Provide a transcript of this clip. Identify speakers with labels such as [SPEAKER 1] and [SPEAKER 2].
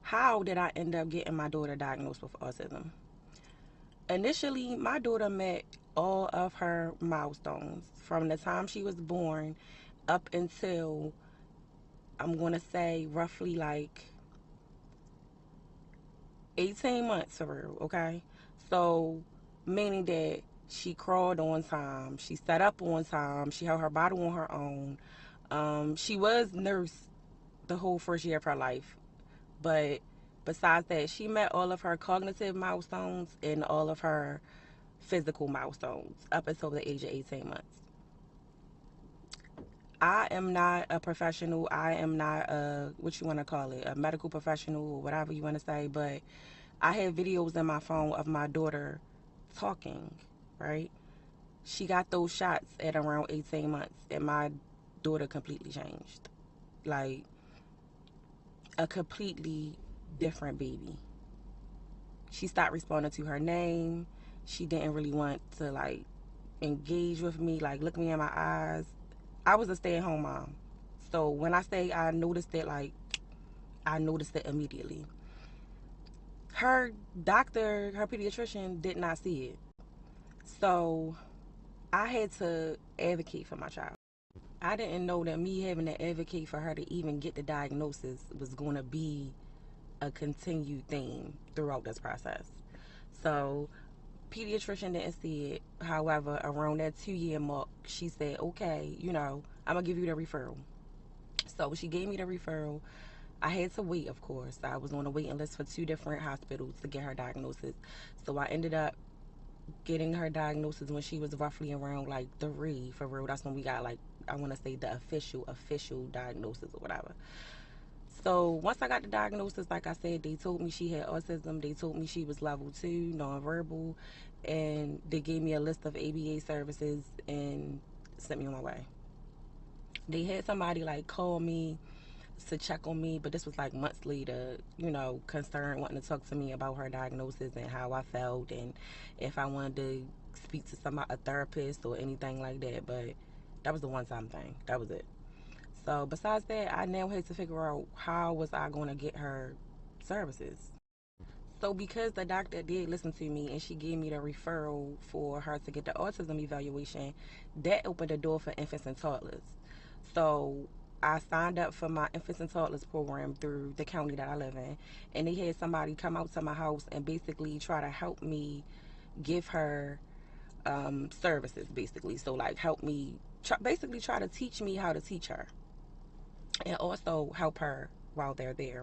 [SPEAKER 1] How did I end up getting my daughter diagnosed with autism? Initially, my daughter met all of her milestones from the time she was born up until, I'm going to say, roughly like 18 months for real, okay? So, meaning that she crawled on time, she sat up on time, she held her bottle on her own. She was nursed the whole first year of her life, but besides that, she met all of her cognitive milestones and all of her physical milestones up until the age of 18 months. I am not a professional. I am not a, what you want to call it, a medical professional or whatever you want to say, but I have videos in my phone of my daughter talking, right? She got those shots at around 18 months, and my daughter completely changed. Like, a completely different baby. She stopped responding to her name. She didn't really want to, like, engage with me, like, look me in my eyes. I was a stay-at-home mom. So when I say I noticed it, like, I noticed it immediately. Her doctor, her pediatrician, did not see it. So I had to advocate for my child. I didn't know that me having to advocate for her to even get the diagnosis was going to be a continued theme throughout this process. So, pediatrician didn't see it. However, around that 2 year mark, she said, okay, I'm going to give you the referral. So, she gave me the referral. I had to wait, of course. I was on a waiting list for 2 different hospitals to get her diagnosis. So, I ended up getting her diagnosis when she was roughly around like 3, for real. That's when we got, like, I want to say the official diagnosis or whatever. So once I got the diagnosis, like I said, they told me she had autism. They told me she was level 2, nonverbal, and they gave me a list of ABA services and sent me on my way. They had somebody like call me to check on me, but this was like months later, concerned, wanting to talk to me about her diagnosis and how I felt and if I wanted to speak to a therapist or anything like that. But that was the one time thing. That was it. So besides that, I now had to figure out how was I going to get her services. So because the doctor did listen to me and she gave me the referral for her to get the autism evaluation, that opened the door for infants and toddlers. So I signed up for my infants and toddlers program through the county that I live in, and they had somebody come out to my house and basically try to help me give her services, basically. So like help me, basically try to teach me how to teach her, and also help her while they're there.